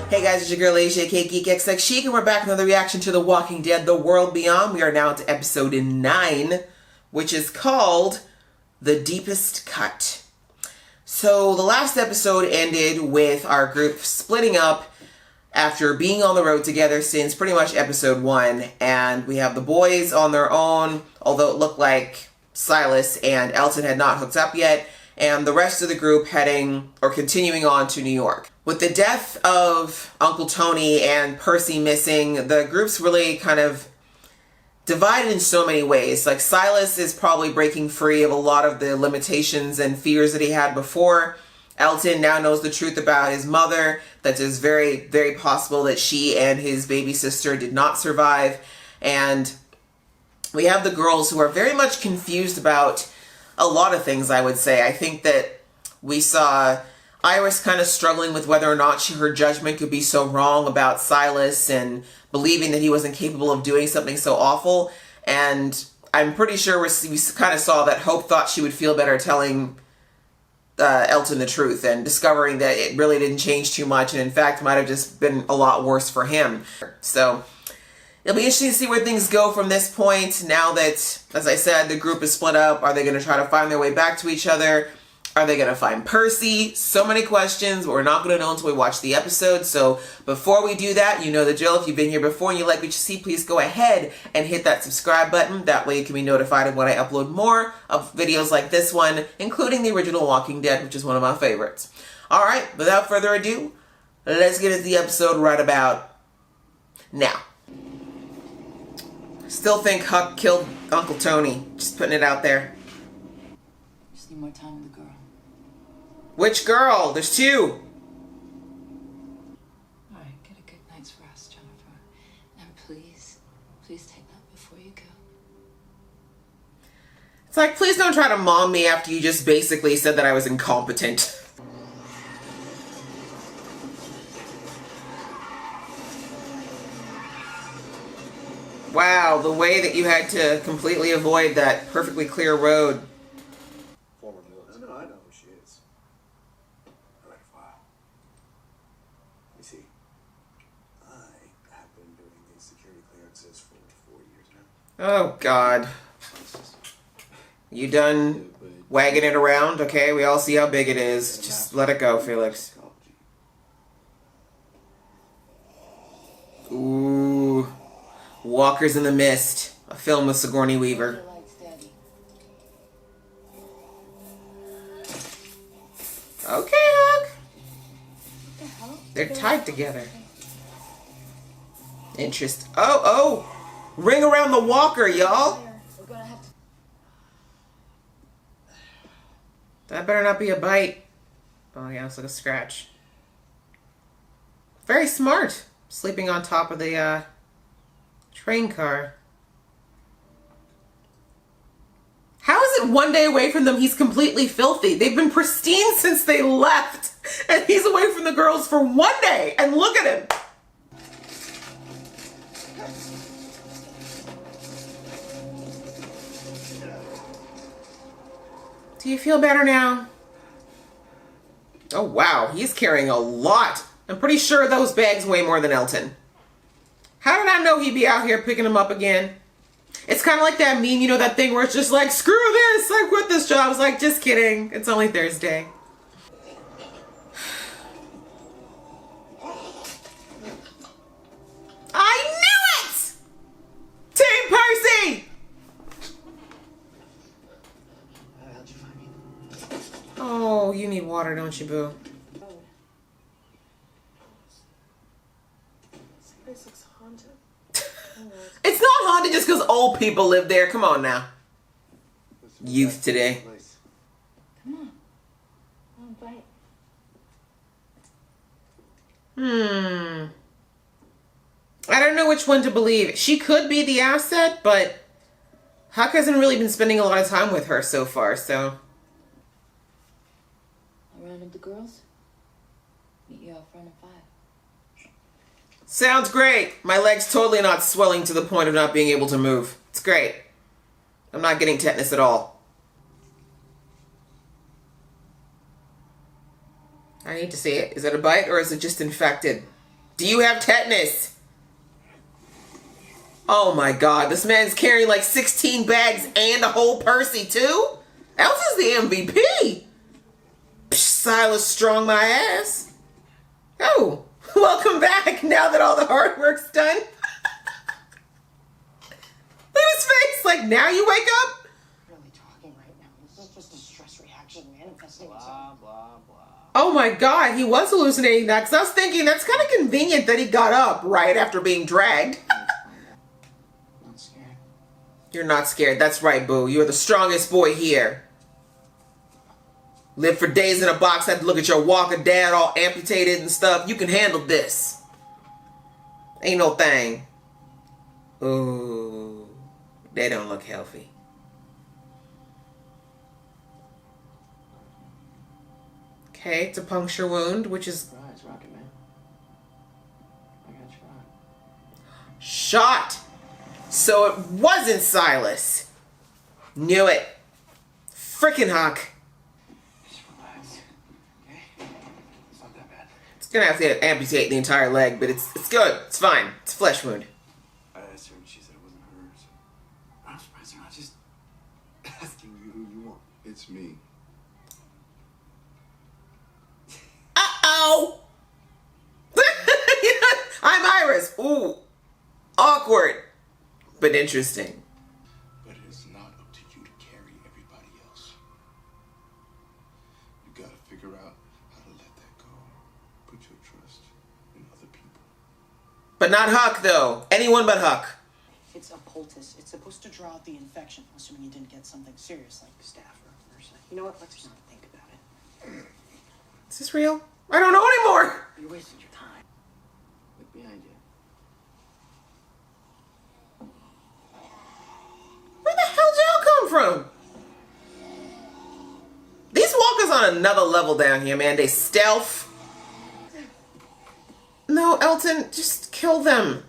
Hey guys, it's your girl Asia, aka Geek XX Chic, and we're back with another reaction to The Walking Dead: The World Beyond. We are now to episode 9, which is called The Deepest Cut. So the last episode ended with our group splitting up after being on the road together since pretty much episode 1, and we have the boys on their own, although it looked like Silas and Elton had not hooked up yet, and the rest of the group heading or continuing on to New York. With the death of Uncle Tony and Percy missing, the group's really kind of divided in so many ways. Like, Silas is probably breaking free of a lot of the limitations and fears that he had before. Elton now knows the truth about his mother, that it's very, very possible that she and his baby sister did not survive. And we have the girls who are very much confused about a lot of things, I would say. I think that we saw Iris kind of struggling with whether or not her judgment could be so wrong about Silas and believing that he wasn't capable of doing something so awful. And I'm pretty sure we kind of saw that Hope thought she would feel better telling Elton the truth and discovering that it really didn't change too much, and in fact might have just been a lot worse for him. So it'll be interesting to see where things go from this point now that, as I said, the group is split up. Are they going to try to find their way back to each other? Are they going to find Percy? So many questions, but we're not going to know until we watch the episode. So before we do that, you know the drill. If you've been here before and you like what you see, please go ahead and hit that subscribe button. That way you can be notified of when I upload more of videos like this one, including the original Walking Dead, which is one of my favorites. All right, without further ado, let's get into the episode right about now. Still think Huck killed Uncle Tony. Just putting it out there. Just need more time with the girl. Which girl? There's 2. All right, get a good night's rest, Jennifer. And please take that before you go. It's like, please don't try to mom me after you just basically said that I was incompetent. Wow, the way that you had to completely avoid that perfectly clear road. No, I know who she is. I read a file. You see, I have been doing these security clearances for 4 years now. Oh, God. You done wagging it around? Okay, we all see how big it is. Just let it go, Felix. Ooh. Walkers in the Mist. A film with Sigourney Weaver. Okay, Huck. They're tied together. Oh! Ring around the walker, y'all. That better not be a bite. Oh yeah, it's like a scratch. Very smart. Sleeping on top of the train car. How is it one day away from them he's completely filthy? They've been pristine since they left, and he's away from the girls for 1 day, and look at him. Do you feel better now? Oh wow, he's carrying a lot. I'm pretty sure those bags weigh more than Elton. How did I know he'd be out here picking them up again? It's kind of like that meme, you know, that thing where it's just like, screw this, I quit this job. I was like, just kidding. It's only Thursday. I knew it! Team Percy! How'd you find me? Oh, you need water, don't you, boo? This place looks haunted. It's not haunted just because old people live there. Come on now. Youth today. Come on. One bite. I don't know which one to believe. She could be the asset, but Huck hasn't really been spending a lot of time with her so far, so. I'll round up the girls. Meet you out front at 5. Sounds great. My leg's totally not swelling to the point of not being able to move. It's great. I'm not getting tetanus at all. I need to see it. Is it a bite or is it just infected? Do you have tetanus? Oh my God, this man's carrying like 16 bags and a whole Percy too? Elton's the MVP. Psh, Silas strong my ass. Oh, welcome back now that all the hard work's done. Look at his face, like now you wake up? Really talking right now. This is just a stress reaction manifesting itself. Blah, blah. Oh my God, he was hallucinating that because I was thinking that's kind of convenient that he got up right after being dragged. Not scared. You're not scared. That's right, boo. You're the strongest boy here. Lived for days in a box, had to look at your walker dad all amputated and stuff. You can handle this. Ain't no thing. Ooh, they don't look healthy. Okay, it's a puncture wound, which is... Surprise, Rocket Man. I got shot. Shot! So it wasn't Silas. Knew it. Frickin' Huck. Just relax. Okay? It's not that bad. It's gonna have to amputate the entire leg, but it's good. It's fine. It's a flesh wound. I asked her and she said it wasn't hers. I'm surprised they're not just asking you who you want. It's me. Uh-oh! I'm Iris. Ooh. Awkward. But interesting. But it's not up to you to carry everybody else. You gotta figure out how to let that go. Put your trust in other people. But not Huck, though. Anyone but Huck. It's a poultice. It's supposed to draw out the infection, assuming you didn't get something serious like staph or MRSA. You know what? Let's not think about it. Is this real? I don't know anymore. You're wasting your time. Look behind you. Where the hell did y'all come from? These walkers on another level down here, man. They stealth. No, Elton, just kill them.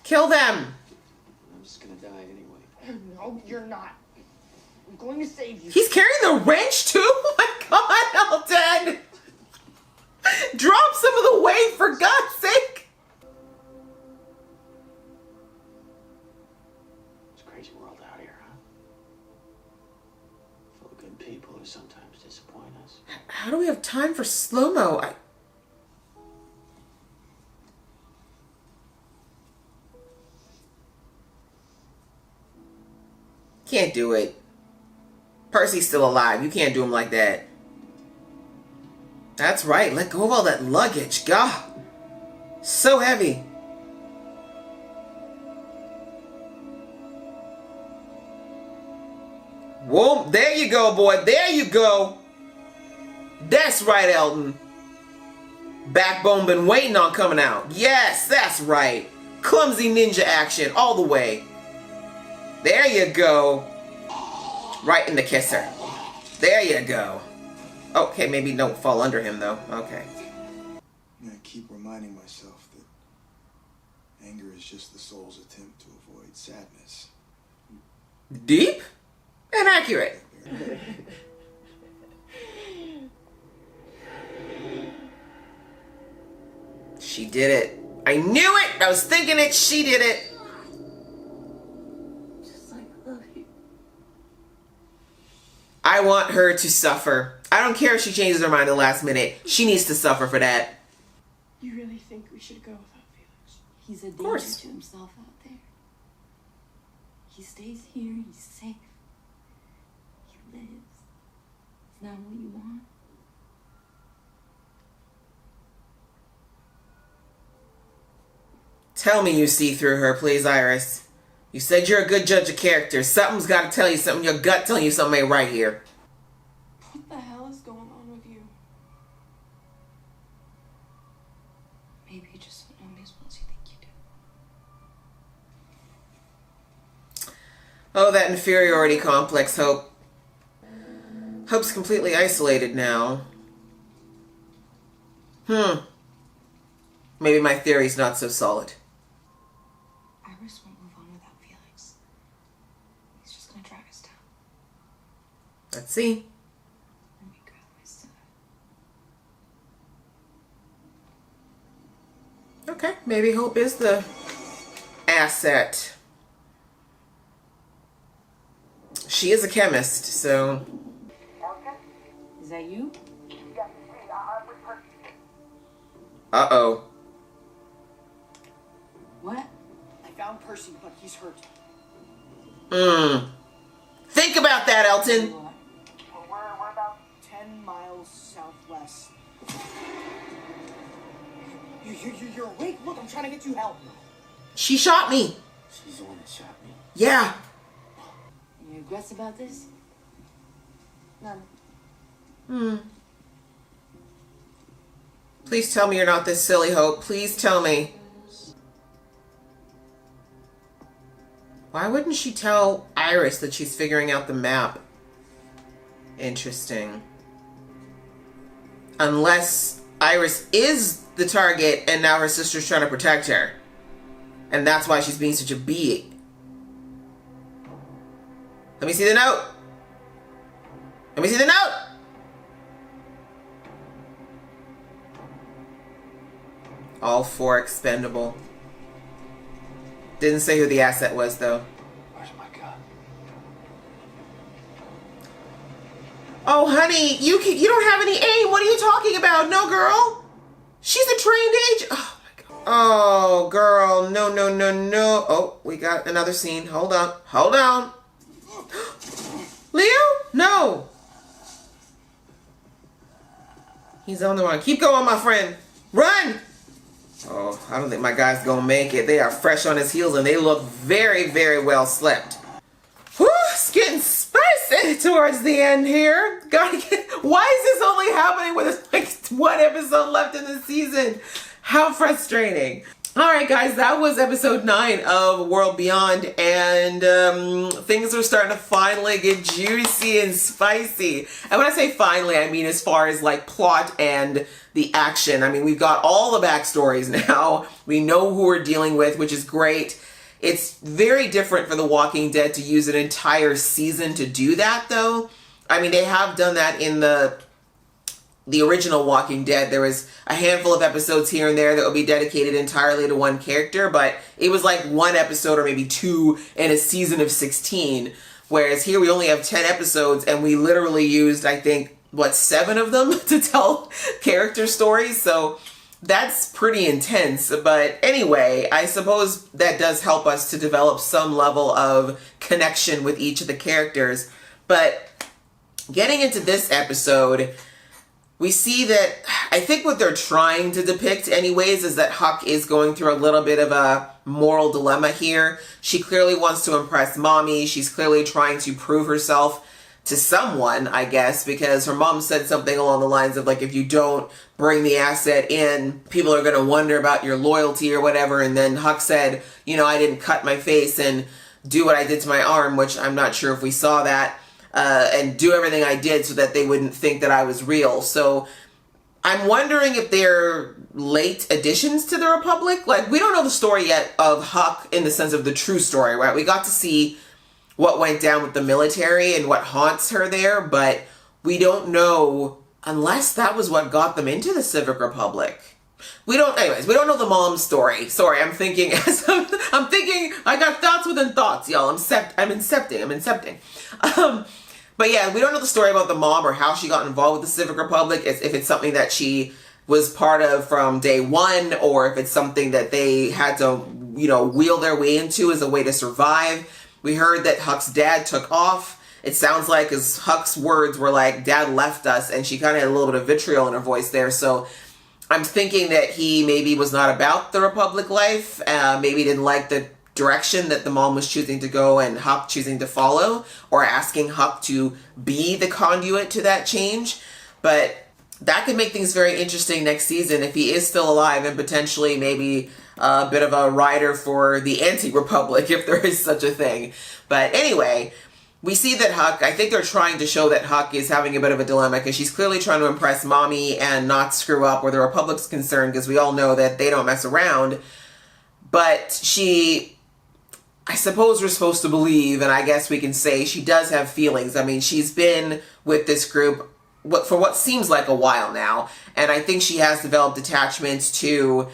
Kill them. I'm just gonna die anyway. No, you're not. I'm going to save you. He's carrying the wrench too? Oh my God, Elton! Drop some of the weight, for God's sake! It's a crazy world out here, huh? Full of good people who sometimes disappoint us. How do we have time for slow-mo? Can't do it. Percy's still alive. You can't do him like that. That's right. Let go of all that luggage. God. So heavy. Whoa. There you go, boy. There you go. That's right, Elton. Backbone been waiting on coming out. Yes, that's right. Clumsy ninja action all the way. There you go. Right in the kisser. There you go. Okay, maybe don't fall under him though. Okay. I keep reminding myself that anger is just the soul's attempt to avoid sadness. Deep and accurate. She did it. I knew it. I was thinking it. She did it. Just like I love you. I want her to suffer. I don't care if she changes her mind at the last minute. She needs to suffer for that. You really think we should go without Felix? He's a danger course. to himself out there. He stays here, he's safe. He lives. Is that what you want? Tell me you see through her, please, Iris. You said you're a good judge of character. Something's got to tell you something. Your gut telling you something ain't right here. What the hell is going on with you? Maybe you just don't know me as well as you think you do. Oh, that inferiority complex, Hope. Hope's completely isolated now. Maybe my theory's not so solid. Iris won't move on without Felix. He's just gonna drag us down. Let's see. Let me grab my stuff. Maybe Hope is the asset. She is a chemist, so. Is that you? Uh-oh. What? I found Percy, but he's hurt. Think about that, Elton. We're about 10 miles southwest. You're awake? Look, I'm trying to get you help. She shot me. She's the one that shot me. Yeah. Any regrets about this? None. Please tell me you're not this silly, Hope. Please tell me. Why wouldn't she tell Iris that she's figuring out the map? Interesting. Unless Iris is the target and now her sister's trying to protect her. And that's why she's being such a bee. Let me see the note. Let me see the note. All 4 expendable. Didn't say who the asset was, though. Where's my gun? Oh, honey, you don't have any aim. What are you talking about? No, girl. She's a trained agent. Oh, my God. Oh, girl. No, no, no, no. Oh, we got another scene. Hold on. Hold on. Leo? No. He's on the run. Keep going, my friend. Run. Oh, I don't think my guy's gonna make it. They are fresh on his heels and they look very, very well slept. Whew, it's getting spicy towards the end here. Gotta get, why is this only happening with like 1 episode left in the season? How frustrating. All right, guys, that was episode 9 of World Beyond, and things are starting to finally get juicy and spicy. And when I say finally, I mean as far as like plot and the action. I mean, we've got all the backstories now. We know who we're dealing with, which is great. It's very different for The Walking Dead to use an entire season to do that, though. I mean, they have done that in the original Walking Dead. There was a handful of episodes here and there that would be dedicated entirely to one character, but it was like 1 episode or maybe 2 in a season of 16. Whereas here we only have 10 episodes and we literally used, I think, 7 of them to tell character stories. So that's pretty intense. But anyway, I suppose that does help us to develop some level of connection with each of the characters. But getting into this episode, we see that I think what they're trying to depict anyways is that Huck is going through a little bit of a moral dilemma here. She clearly wants to impress Mommy. She's clearly trying to prove herself to someone, I guess, because her mom said something along the lines of like, if you don't bring the asset in, people are going to wonder about your loyalty or whatever. And then Huck said, you know, I didn't cut my face and do what I did to my arm, which I'm not sure if we saw that. And do everything I did so that they wouldn't think that I was real. So I'm wondering if they're late additions to the Republic. Like, we don't know the story yet of Huck in the sense of the true story, right? We got to see what went down with the military and what haunts her there, but we don't know unless that was what got them into the Civic Republic. We don't know the mom's story. Sorry, I'm thinking, I'm thinking, I got thoughts within thoughts, y'all. I'm incepting. But yeah, we don't know the story about the mom or how she got involved with the Civic Republic, if it's something that she was part of from day 1, or if it's something that they had to, you know, wheel their way into as a way to survive. We heard that Huck's dad took off. It sounds like, as Huck's words were like, Dad left us, and she kind of had a little bit of vitriol in her voice there. So I'm thinking that he maybe was not about the Republic life, maybe didn't like the direction that the mom was choosing to go and Huck choosing to follow, or asking Huck to be the conduit to that change. But that could make things very interesting next season if he is still alive, and potentially maybe a bit of a rider for the anti-Republic, if there is such a thing. But anyway, we see that Huck, I think they're trying to show that Huck is having a bit of a dilemma, because she's clearly trying to impress Mommy and not screw up where the Republic's concerned, because we all know that they don't mess around. But she, I suppose we're supposed to believe, and I guess we can say she does have feelings. I mean, she's been with this group for what seems like a while now, and I think she has developed attachments to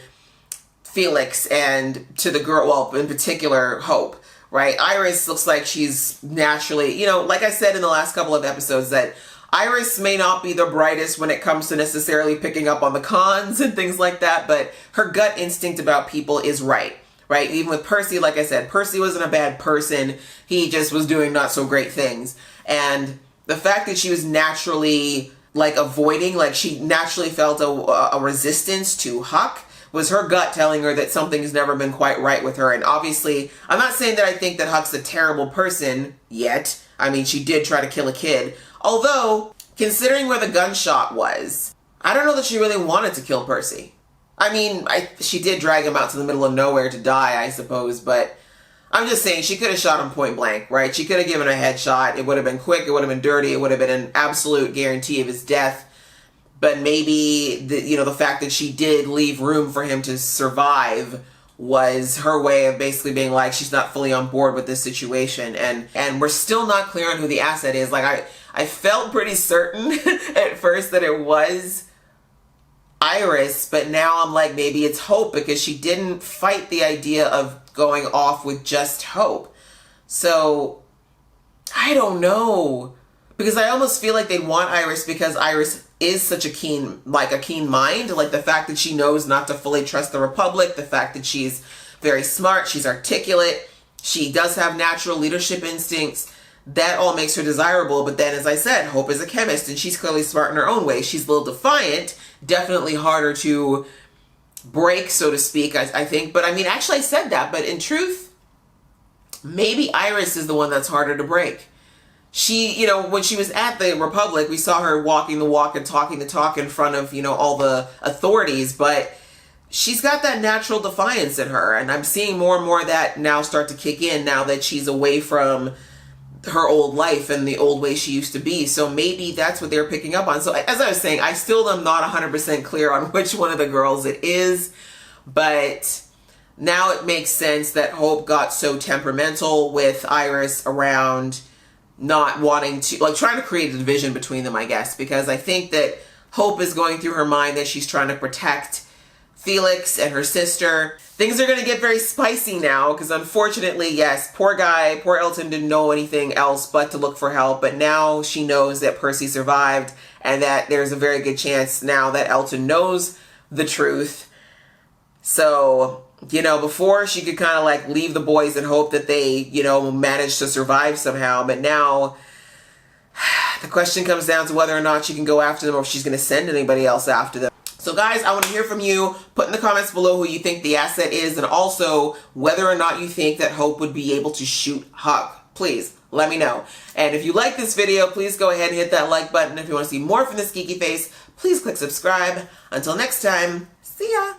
Felix and to the girl, well, in particular, Hope, right? Iris looks like she's naturally, you know, like I said in the last couple of episodes, that Iris may not be the brightest when it comes to necessarily picking up on the cons and things like that, but her gut instinct about people is right? Even with Percy, like I said, Percy wasn't a bad person. He just was doing not so great things. And the fact that she was naturally like avoiding, like she naturally felt a resistance to Huck, was her gut telling her that something's never been quite right with her. And obviously, I'm not saying that I think that Huck's a terrible person yet. I mean, she did try to kill a kid. Although, considering where the gunshot was, I don't know that she really wanted to kill Percy. I mean, she did drag him out to the middle of nowhere to die, I suppose, but I'm just saying she could have shot him point blank, right? She could have given a headshot. It would have been quick. It would have been dirty. It would have been an absolute guarantee of his death. But maybe, the fact that she did leave room for him to survive was her way of basically being like, she's not fully on board with this situation. And we're still not clear on who the asset is. Like, I felt pretty certain at first that it was Iris, but now I'm like, maybe it's Hope, because she didn't fight the idea of going off with just Hope. So, I don't know. Because I almost feel like they'd want Iris because Iris is such a keen mind. Like the fact that she knows not to fully trust the Republic, the fact that she's very smart, she's articulate, she does have natural leadership instincts, that all makes her desirable. But then, as I said, Hope is a chemist and she's clearly smart in her own way. She's a little defiant, definitely harder to break, so to speak, I think. But I mean, actually I said that, but in truth, maybe Iris is the one that's harder to break. She, when she was at the Republic, we saw her walking the walk and talking the talk in front of, all the authorities, but she's got that natural defiance in her. And I'm seeing more and more of that now start to kick in now that she's away from her old life and the old way she used to be. So maybe that's what they're picking up on. So as I was saying, I still am not 100% clear on which one of the girls it is, but now it makes sense that Hope got so temperamental with Iris around not wanting to, trying to create a division between them, I guess, because I think that Hope is going through her mind that she's trying to protect Felix and her sister. Things are going to get very spicy now because unfortunately, yes, poor Elton didn't know anything else but to look for help, but now she knows that Percy survived and that there's a very good chance now that Elton knows the truth. So, before she could kind of leave the boys and hope that they, manage to survive somehow. But now the question comes down to whether or not she can go after them or if she's going to send anybody else after them. So guys, I want to hear from you. Put in the comments below who you think the asset is and also whether or not you think that Hope would be able to shoot Huck. Please let me know. And if you like this video, please go ahead and hit that like button. If you want to see more from this geeky face, please click subscribe. Until next time, see ya.